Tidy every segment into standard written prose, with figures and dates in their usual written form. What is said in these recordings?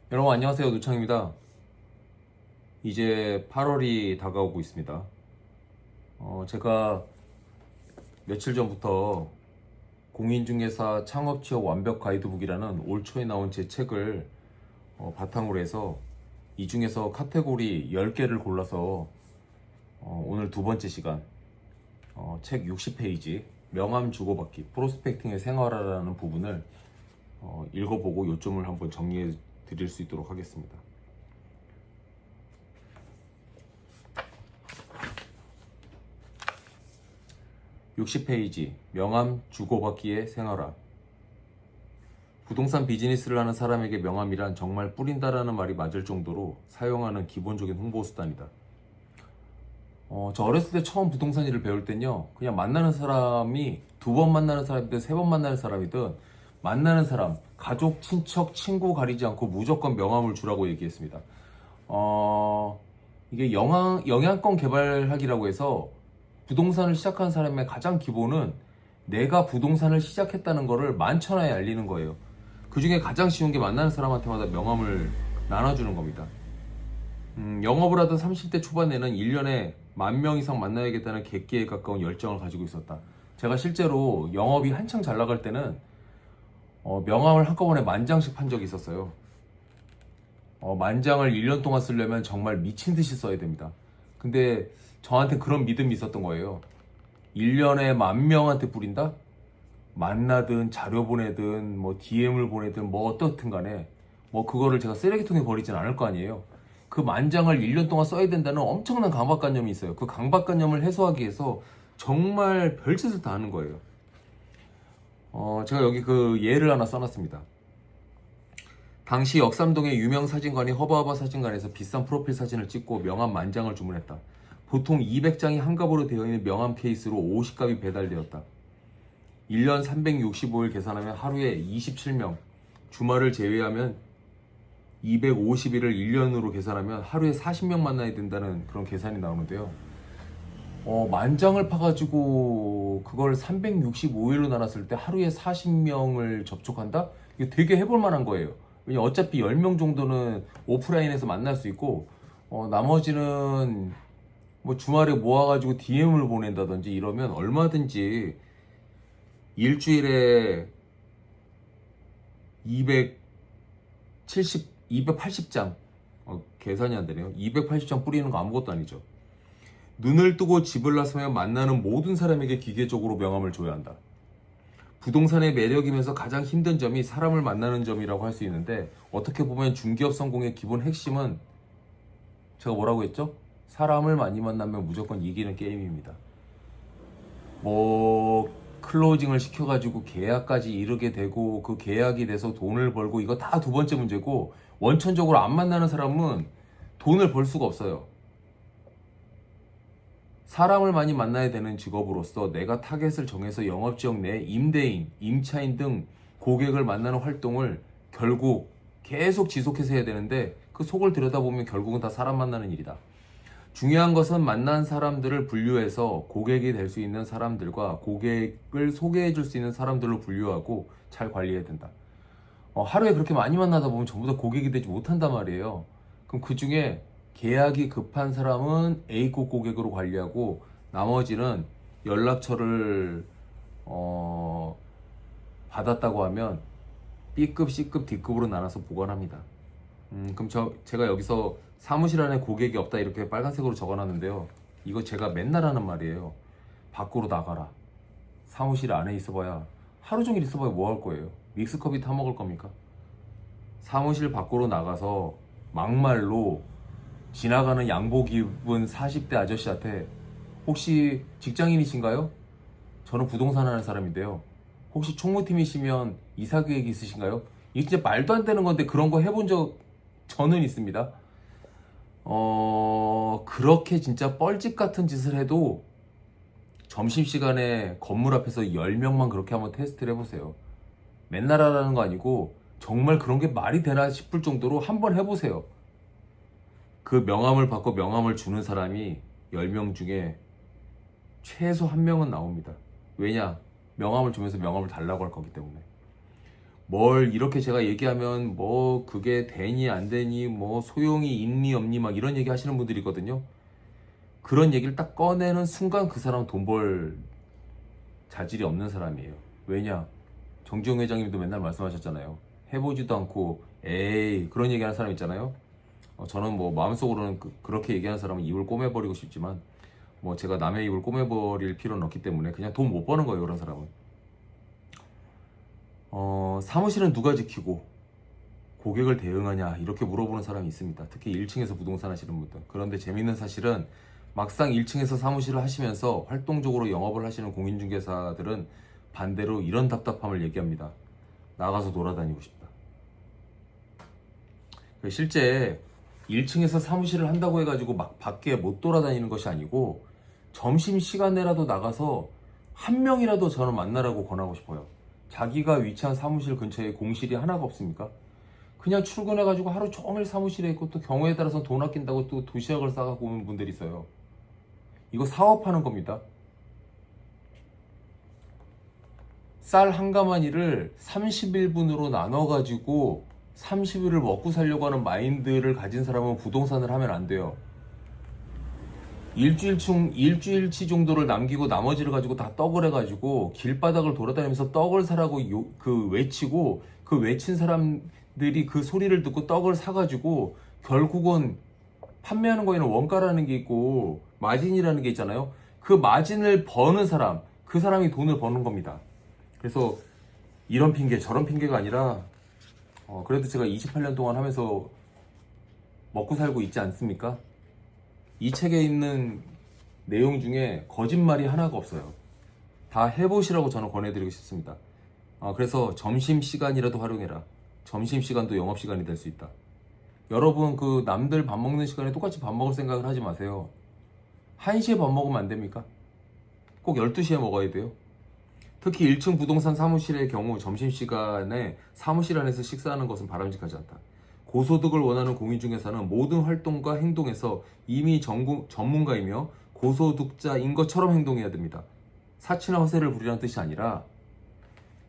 여러분 안녕하세요. 노창입니다. 이제 8월이 다가오고 있습니다. 제가 며칠 전부터 공인중개사 창업취업 완벽 가이드북이라는 올 초에 나온 제 책을 바탕으로 해서 이 중에서 카테고리 10개를 골라서 오늘 두 번째 시간 책 60페이지 명함 주고받기 프로스펙팅의 생활화라는 부분을 읽어보고 요점을 한번 정리해 드릴 수 있도록 하겠습니다. 60페이지 명함 주고받기의 생활화. 부동산 비즈니스를 하는 사람에게 명함이란 정말 뿌린다라는 말이 맞을 정도로 사용하는 기본적인 홍보 수단이다. 저 어렸을 때 처음 부동산 일을 배울 땐요, 그냥 만나는 사람이 두 번 만나는 사람이든 세 번 만나는 사람이든 만나는 사람, 가족, 친척, 친구 가리지 않고 무조건 명함을 주라고 얘기했습니다. 이게 영향권 개발하기라고 해서 부동산을 시작한 사람의 가장 기본은 내가 부동산을 시작했다는 거를 만천하에 알리는 거예요. 그 중에 가장 쉬운 게 만나는 사람한테마다 명함을 나눠주는 겁니다. 영업을 하던 30대 초반에는 1년에 10,000명 이상 만나야겠다는 객기에 가까운 열정을 가지고 있었다. 제가 실제로 영업이 한창 잘 나갈 때는 명함을 한꺼번에 10,000장씩 판 적이 있었어요. 10,000장을 1년 동안 쓰려면 정말 미친 듯이 써야 됩니다. 근데 저한테 그런 믿음이 있었던 거예요. 1년에 10,000명한테 뿌린다? 만나든 자료 보내든 뭐 DM을 보내든 뭐 어떻든 간에 뭐 그거를 제가 쓰레기통에 버리진 않을 거 아니에요. 그 10,000장을 1년 동안 써야 된다는 엄청난 강박관념이 있어요. 그 강박관념을 해소하기 위해서 정말 별짓을 다 하는 거예요. 제가 여기 그 예를 하나 써놨습니다. 당시 역삼동의 유명 사진관이 허바허바 사진관에서 비싼 프로필 사진을 찍고 명함 10,000장을 주문했다. 보통 200장이 한갑으로 되어 있는 명함 케이스로 50갑이 배달되었다. 1년 365일 계산하면 하루에 27명, 주말을 제외하면 250일을 1년으로 계산하면 하루에 40명 만나야 된다는 그런 계산이 나오는데요. 10,000장을 파가지고 그걸 365일로 나눴을 때 하루에 40명을 접촉한다? 이거 되게 해볼 만한 거예요. 왜냐 어차피 10명 정도는 오프라인에서 만날 수 있고 나머지는 뭐 주말에 모아가지고 DM을 보낸다든지 이러면 얼마든지 일주일에 280장 계산이 안 되네요. 280장 뿌리는 거 아무것도 아니죠. 눈을 뜨고 집을 나서면 만나는 모든 사람에게 기계적으로 명함을 줘야 한다. 부동산의 매력이면서 가장 힘든 점이 사람을 만나는 점이라고 할 수 있는데 어떻게 보면 중기업 성공의 기본 핵심은 제가 뭐라고 했죠? 사람을 많이 만나면 무조건 이기는 게임입니다. 뭐 클로징을 시켜가지고 계약까지 이르게 되고 그 계약이 돼서 돈을 벌고 이거 다 두 번째 문제고 원천적으로 안 만나는 사람은 돈을 벌 수가 없어요. 사람을 많이 만나야 되는 직업으로서 내가 타겟을 정해서 영업지역 내 임대인, 임차인 등 고객을 만나는 활동을 결국 계속 지속해서 해야 되는데 그 속을 들여다보면 결국은 다 사람 만나는 일이다. 중요한 것은 만난 사람들을 분류해서 고객이 될 수 있는 사람들과 고객을 소개해 줄 수 있는 사람들로 분류하고 잘 관리해야 된다. 하루에 그렇게 많이 만나다 보면 전부 다 고객이 되지 못한단 말이에요. 그럼 그 중에 계약이 급한 사람은 A급 고객으로 관리하고 나머지는 연락처를 받았다고 하면 B급, C급, D급으로 나눠서 보관합니다. 그럼 제가 여기서 사무실 안에 고객이 없다 이렇게 빨간색으로 적어놨는데요. 이거 제가 맨날 하는 말이에요. 밖으로 나가라. 사무실 안에 있어봐야 하루 종일 있어봐야 뭐 할 거예요? 믹스커피 타먹을 겁니까? 사무실 밖으로 나가서 막말로 지나가는 양복 입은 40대 아저씨한테 혹시 직장인이신가요? 저는 부동산 하는 사람인데요. 혹시 총무팀이시면 이사 계획 있으신가요? 이게 진짜 말도 안 되는 건데 그런 거 해본 적 저는 있습니다. 그렇게 진짜 뻘짓 같은 짓을 해도 점심시간에 건물 앞에서 10명만 그렇게 한번 테스트를 해보세요. 맨날 하라는 거 아니고 정말 그런 게 말이 되나 싶을 정도로 한번 해보세요. 그 명함을 받고 명함을 주는 사람이 10명 중에 최소 1명은 나옵니다. 왜냐? 명함을 주면서 명함을 달라고 할 거기 때문에. 뭘 이렇게 제가 얘기하면 뭐 그게 되니 안 되니 뭐 소용이 있니 없니 막 이런 얘기 하시는 분들이 있거든요. 그런 얘기를 딱 꺼내는 순간 그 사람은 돈 벌 자질이 없는 사람이에요. 왜냐? 정지용 회장님도 맨날 말씀하셨잖아요. 해보지도 않고 에이 그런 얘기하는 사람 있잖아요. 저는 뭐 마음속으로는 그렇게 얘기하는 사람은 입을 꼬매버리고 싶지만 뭐 제가 남의 입을 꼬매버릴 필요는 없기 때문에 그냥 돈 못 버는 거예요. 그런 사람은. 사무실은 누가 지키고 고객을 대응하냐 이렇게 물어보는 사람이 있습니다. 특히 1층에서 부동산 하시는 분들. 그런데 재밌는 사실은 막상 1층에서 사무실을 하시면서 활동적으로 영업을 하시는 공인중개사들은 반대로 이런 답답함을 얘기합니다. 나가서 돌아다니고 싶다. 실제 1층에서 사무실을 한다고 해가지고 막 밖에 못 돌아다니는 것이 아니고 점심시간에라도 나가서 한 명이라도 저는 만나라고 권하고 싶어요. 자기가 위치한 사무실 근처에 공실이 하나가 없습니까? 그냥 출근해가지고 하루 종일 사무실에 있고 또 경우에 따라서 돈 아낀다고 또 도시락을 싸갖고 오는 분들이 있어요. 이거 사업하는 겁니다. 쌀 한 가마니를 31분으로 나눠가지고 30일을 먹고 살려고 하는 마인드를 가진 사람은 부동산을 하면 안 돼요. 일주일치 정도를 남기고 나머지를 가지고 다 떡을 해가지고 길바닥을 돌아다니면서 떡을 사라고 외치고 그 외친 사람들이 그 소리를 듣고 떡을 사가지고 결국은 판매하는 거에는 원가라는 게 있고 마진이라는 게 있잖아요. 그 마진을 버는 사람, 그 사람이 돈을 버는 겁니다. 그래서 이런 핑계 저런 핑계가 아니라 그래도 제가 28년 동안 하면서 먹고 살고 있지 않습니까? 이 책에 있는 내용 중에 거짓말이 하나가 없어요. 다 해보시라고 저는 권해드리고 싶습니다. 그래서 점심시간이라도 활용해라. 점심시간도 영업시간이 될 수 있다. 여러분 그 남들 밥 먹는 시간에 똑같이 밥 먹을 생각을 하지 마세요. 1시에 밥 먹으면 안 됩니까? 꼭 12시에 먹어야 돼요. 특히 1층 부동산 사무실의 경우 점심시간에 사무실 안에서 식사하는 것은 바람직하지 않다. 고소득을 원하는 공인중개사는 모든 활동과 행동에서 이미 전문가이며 고소득자인 것처럼 행동해야 됩니다. 사치나 허세를 부리라는 뜻이 아니라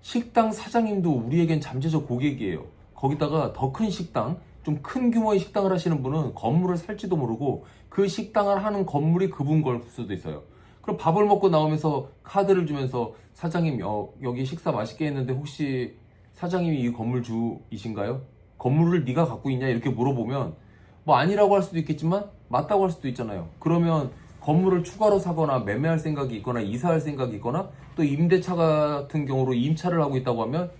식당 사장님도 우리에겐 잠재적 고객이에요. 거기다가 더 큰 식당, 좀 큰 규모의 식당을 하시는 분은 건물을 살지도 모르고 그 식당을 하는 건물이 그분 걸 수도 있어요. 그럼 밥을 먹고 나오면서 카드를 주면서 사장님 여기 식사 맛있게 했는데 혹시 사장님이 이 건물 주이신가요? 건물을 네가 갖고 있냐 이렇게 물어보면 뭐 아니라고 할 수도 있겠지만 맞다고 할 수도 있잖아요. 그러면 건물을 추가로 사거나 매매할 생각이 있거나 이사할 생각이 있거나 또 임대차 같은 경우로 임차를 하고 있다고 하면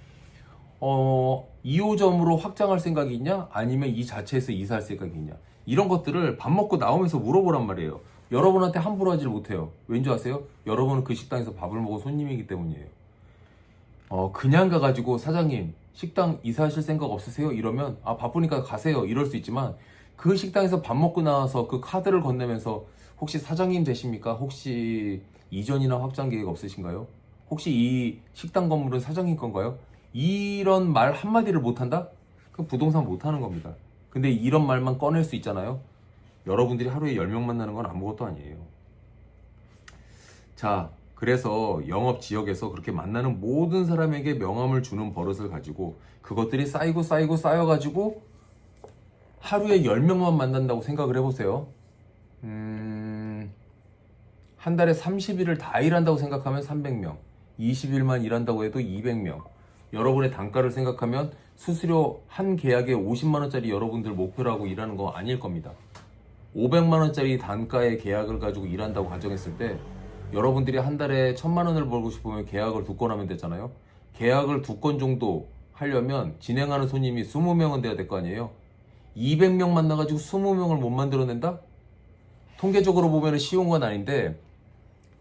2호점으로 확장할 생각이 있냐 아니면 이 자체에서 이사할 생각이 있냐 이런 것들을 밥 먹고 나오면서 물어보란 말이에요. 여러분한테 함부로 하지를 못해요. 왠지 아세요? 여러분은 그 식당에서 밥을 먹은 손님이기 때문이에요. 그냥 가가지고 사장님 식당 이사하실 생각 없으세요? 이러면 바쁘니까 가세요 이럴 수 있지만 그 식당에서 밥 먹고 나와서 그 카드를 건네면서 혹시 사장님 되십니까? 혹시 이전이나 확장 계획 없으신가요? 혹시 이 식당 건물은 사장님 건가요? 이런 말 한마디를 못한다? 그럼 부동산 못하는 겁니다. 근데 이런 말만 꺼낼 수 있잖아요. 여러분들이 하루에 10명 만나는 건 아무것도 아니에요. 자, 그래서 영업 지역에서 그렇게 만나는 모든 사람에게 명함을 주는 버릇을 가지고 그것들이 쌓여가지고 하루에 10명만 만난다고 생각을 해보세요. 한 달에 30일을 다 일한다고 생각하면 300명, 20일만 일한다고 해도 200명. 여러분의 단가를 생각하면 수수료 한 계약에 50만원짜리 여러분들 목표로 하고 일하는 거 아닐 겁니다. 500만원짜리 단가의 계약을 가지고 일한다고 가정했을 때 여러분들이 한 달에 1000만원을 벌고 싶으면 계약을 2건 하면 되잖아요. 계약을 2건 정도 하려면 진행하는 손님이 20명은 돼야 될 거 아니에요. 200명 만나가지고 20명을 못 만들어낸다? 통계적으로 보면 쉬운 건 아닌데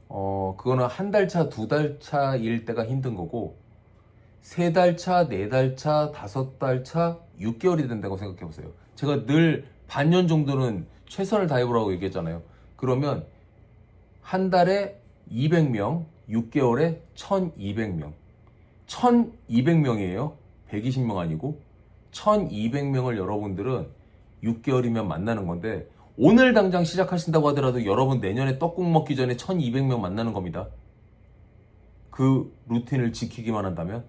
그거는 한 달 차, 2달 차일 때가 힘든 거고 3달 차, 4달 차, 5달 차, 6개월이 된다고 생각해 보세요. 제가 늘 반년 정도는 최선을 다해보라고 얘기했잖아요. 그러면 한 달에 200명, 6개월에 1200명. 1200명이에요. 120명 아니고 1200명을 여러분들은 6개월이면 만나는 건데 오늘 당장 시작하신다고 하더라도 여러분 내년에 떡국 먹기 전에 1200명 만나는 겁니다. 그 루틴을 지키기만 한다면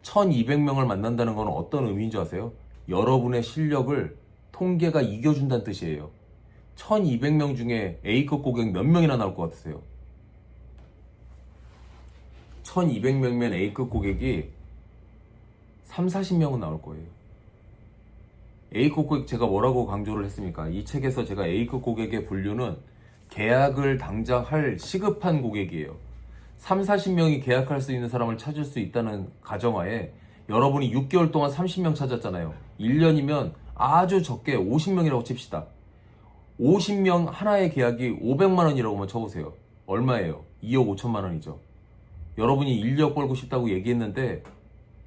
1200명을 만난다는 건 어떤 의미인 줄 아세요? 여러분의 실력을 통계가 이겨준다는 뜻이에요. 1200명 중에 A급 고객 몇 명이나 나올 것 같으세요? 1200명이면 A급 고객이 3, 40명은 나올 거예요. A급 고객 제가 뭐라고 강조를 했습니까? 이 책에서 제가 A급 고객의 분류는 계약을 당장 할 시급한 고객이에요. 3, 40명이 계약할 수 있는 사람을 찾을 수 있다는 가정하에 여러분이 6개월 동안 30명 찾았잖아요. 1년이면 아주 적게 50명이라고 칩시다. 50명 하나의 계약이 500만 원이라고만 쳐보세요. 얼마예요? 2억 5천만 원이죠. 여러분이 인력 벌고 싶다고 얘기했는데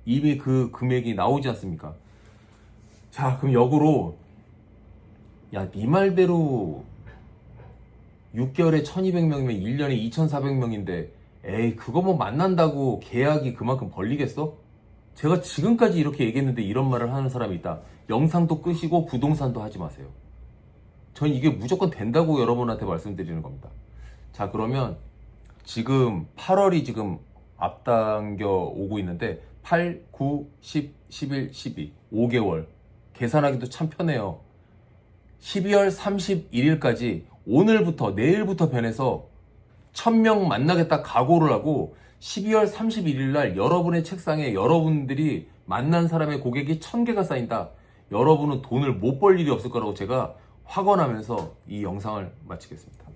이미 그 금액이 나오지 않습니까? 자, 그럼 역으로 야, 네 말대로 6개월에 1200명이면 1년에 2400명인데 에이, 그거 뭐 만난다고 계약이 그만큼 벌리겠어? 제가 지금까지 이렇게 얘기했는데 이런 말을 하는 사람이 있다. 영상도 끄시고 부동산도 하지 마세요. 전 이게 무조건 된다고 여러분한테 말씀드리는 겁니다. 자, 그러면 지금 8월이 지금 앞당겨 오고 있는데 8, 9, 10, 11, 12 5개월 계산하기도 참 편해요. 12월 31일까지 오늘부터 내일부터 변해서 1000명 만나겠다 각오를 하고 12월 31일 날 여러분의 책상에 여러분들이 만난 사람의 고객이 1000개가 쌓인다. 여러분은 돈을 못 벌 일이 없을 거라고 제가 확언하면서 이 영상을 마치겠습니다.